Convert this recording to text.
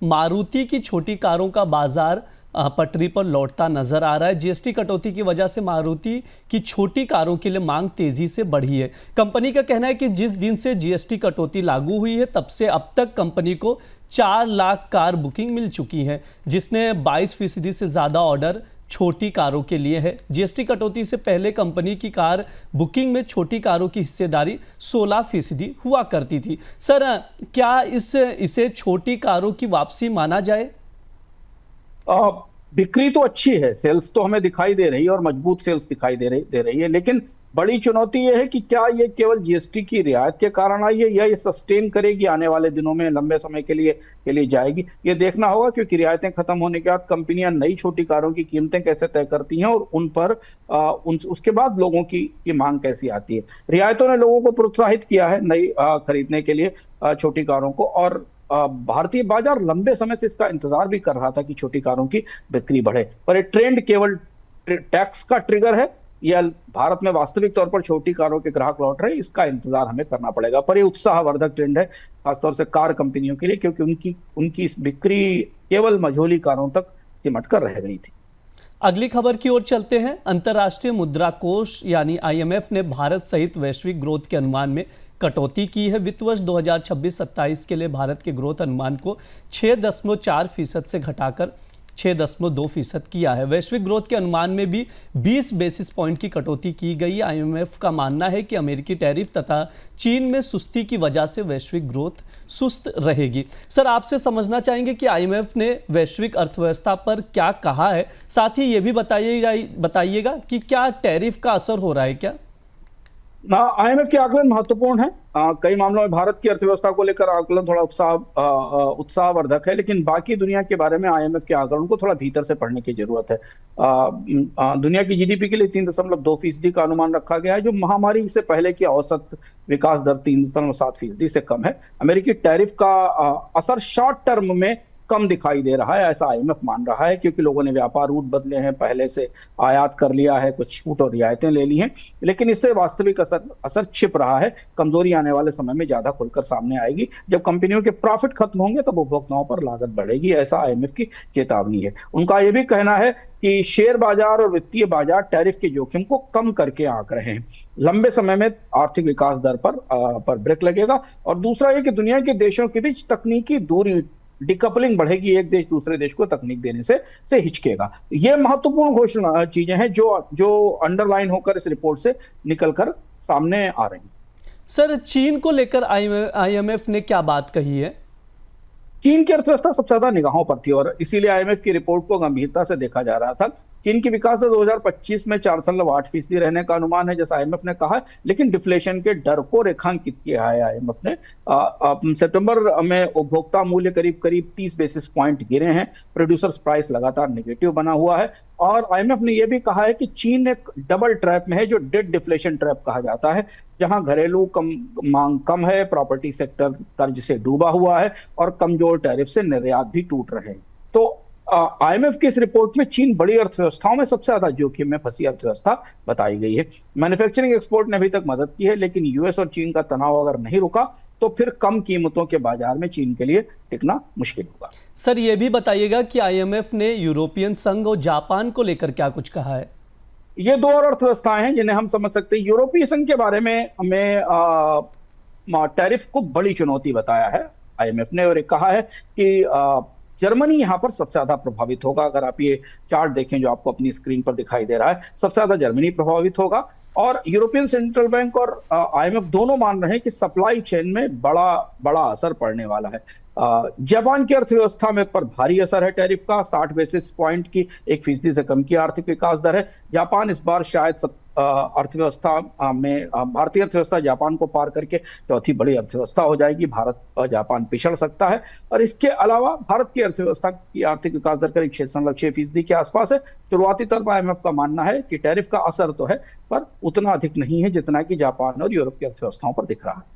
मारुति की छोटी कारों का बाजार पटरी पर लौटता नजर आ रहा है। जीएसटी कटौती की वजह से मारुति की छोटी कारों के लिए मांग तेजी से बढ़ी है। कंपनी का कहना है कि जिस दिन से जीएसटी कटौती लागू हुई है तब से अब तक कंपनी को 4 लाख कार बुकिंग मिल चुकी है, जिसने 22% से ज्यादा ऑर्डर छोटी कारों के लिए है। जीएसटी कटौती से पहले कंपनी की कार बुकिंग में छोटी कारों की हिस्सेदारी 16% हुआ करती थी। सर, क्या इसे छोटी कारों की वापसी माना जाए? बिक्री तो अच्छी है, सेल्स तो हमें दिखाई दे रही है और मजबूत सेल्स दिखाई दे रही है, लेकिन बड़ी चुनौती यह है कि क्या ये केवल जीएसटी की रियायत के कारण आई है या ये सस्टेन करेगी, आने वाले दिनों में लंबे समय के लिए जाएगी, ये देखना होगा। क्योंकि रियायतें खत्म होने के बाद कंपनियां नई छोटी कारों की कीमतें कैसे तय करती हैं और उन पर उसके बाद लोगों की मांग कैसी आती है। रियायतों ने लोगों को प्रोत्साहित किया है नई खरीदने के लिए छोटी कारों को, और भारतीय बाजार लंबे समय से इसका इंतजार भी कर रहा था कि छोटी कारों की बिक्री बढ़े, पर ये ट्रेंड केवल टैक्स का ट्रिगर है या भारत में वास्तविक तौर पर छोटी कारों के ग्राहक लौट रहे हैं, इसका इंतजार हमें करना पड़ेगा। पर ये उत्साहवर्धक ट्रेंड है खासतौर से कार कंपनियों के लिए, क्योंकि उनकी इस बिक्री केवल मझोली कारों तक सिमट कर रह गई थी। अगली खबर की ओर चलते हैं। अंतर्राष्ट्रीय मुद्रा कोष यानी आईएमएफ ने भारत सहित वैश्विक ग्रोथ के अनुमान में कटौती की है। वित्त वर्ष 2026-27 के लिए भारत के ग्रोथ अनुमान को 6.4% से घटाकर 6.2% किया है। वैश्विक ग्रोथ के अनुमान में भी 20 बेसिस पॉइंट की कटौती की गई। आईएमएफ का मानना है कि अमेरिकी टैरिफ तथा चीन में सुस्ती की वजह से वैश्विक ग्रोथ सुस्त रहेगी। सर, आपसे समझना चाहेंगे कि आईएमएफ ने वैश्विक अर्थव्यवस्था पर क्या कहा है, साथ ही ये भी बताइएगा कि क्या टैरिफ का असर हो रहा है क्या? आईएमएफ के आकलन महत्वपूर्ण है। कई मामलों में भारत की अर्थव्यवस्था को लेकर आकलन थोड़ा उत्साहवर्धक है, लेकिन बाकी दुनिया के बारे में आईएमएफ के आकलन को थोड़ा भीतर से पढ़ने की जरूरत है। दुनिया की जीडीपी के लिए 3.2% का अनुमान रखा गया है, जो महामारी से पहले की औसत विकास दर 3.7% से कम है। अमेरिकी टैरिफ का असर शॉर्ट टर्म में कम दिखाई दे रहा है, ऐसा आईएमएफ मान रहा है, क्योंकि लोगों ने व्यापार रूट बदले हैं, पहले से आयात कर लिया है, कुछ छूट और रियायतें ले ली हैं, लेकिन इससे वास्तविक असर छिप रहा है। कमजोरी आने वाले समय में ज्यादा खुलकर सामने आएगी। जब कंपनियों के प्रॉफिट खत्म होंगे तब उपभोक्ताओं पर लागत बढ़ेगी, ऐसा आईएमएफ की चेतावनी है। उनका यह भी कहना है कि शेयर बाजार और वित्तीय बाजार टैरिफ के जोखिम को कम करके आंक रहे हैं। लंबे समय में आर्थिक विकास दर पर ब्रेक लगेगा। और दूसरा ये कि दुनिया के देशों के बीच तकनीकी दूरी, डिकपलिंग बढ़ेगी, एक देश दूसरे देश को तकनीक देने से हिचकेगा। ये महत्वपूर्ण घोषणा चीजें हैं जो अंडरलाइन होकर इस रिपोर्ट से निकलकर सामने आ रही हैं। सर, चीन को लेकर आईएमएफ ने क्या बात कही है? चीन की अर्थव्यवस्था सबसे ज्यादा निगाहों पर थी और इसीलिए आईएमएफ की रिपोर्ट को गंभीरता से देखा जा रहा था। चीन की विकास दर 2025 में 4.8% रहने का अनुमान है, जैसा आईएमएफ ने कहा है, लेकिन डिफ्लेशन के डर को रेखांकित किया है आईएमएफ ने। सितंबर में उपभोक्ता मूल्य करीब 30 बेसिस पॉइंट गिरे हैं। प्रोड्यूसर्स प्राइस लगातार नेगेटिव बना हुआ है। और आईएमएफ ने यह भी कहा है कि चीन एक डबल ट्रैप में है, जो डेड डिफ्लेशन ट्रैप कहा जाता है, जहां घरेलू मांग कम है, प्रॉपर्टी सेक्टर कर्ज से डूबा हुआ है और कमजोर टैरिफ से निर्यात भी टूट रहे हैं। तो आईएमएफ की इस रिपोर्ट में चीन बड़ी अर्थव्यवस्थाओं में सबसे ज्यादा जोखिम में फंसी अर्थव्यवस्था बताई गई है। मैन्युफैक्चरिंग एक्सपोर्ट ने अभी तक मदद की है, लेकिन यूएस और चीन का तनाव अगर नहीं रुका तो फिर कम कीमतों के बाजार में चीन के लिए टिकना मुश्किल होगा। सर, ये भी बताइएगा कि आईएमएफ ने यूरोपियन संघ और जापान को लेकर क्या कुछ कहा है? ये दो और अर्थव्यवस्थाएं हैं जिन्हें हम समझ सकते हैं। यूरोपीय संघ के बारे में हमें टैरिफ को बड़ी चुनौती बताया है आईएमएफ ने, और कहा है कि जर्मनी यहां पर सबसे ज्यादा प्रभावित होगा। अगर आप ये चार्ट देखें जो आपको अपनी स्क्रीन पर दिखाई दे रहा है, सबसे ज्यादा जर्मनी प्रभावित होगा। और यूरोपियन सेंट्रल बैंक और आईएमएफ दोनों मान रहे हैं कि सप्लाई चेन में बड़ा असर पड़ने वाला है। जापान की अर्थव्यवस्था में पर भारी असर है टैरिफ का। 60 बेसिस पॉइंट की 1% से कम की आर्थिक विकास दर है। जापान इस बार शायद अर्थव्यवस्था में भारतीय अर्थव्यवस्था जापान को पार करके चौथी बड़ी अर्थव्यवस्था हो जाएगी। भारत और जापान पिछड़ सकता है। और इसके अलावा भारत की अर्थव्यवस्था की आर्थिक विकास दर करीब 6.6% के आसपास है। शुरुआती तौर पर आईएमएफ का मानना है कि टैरिफ का असर तो है, पर उतना अधिक नहीं है जितना कि जापान और यूरोप की अर्थव्यवस्थाओं पर दिख रहा है।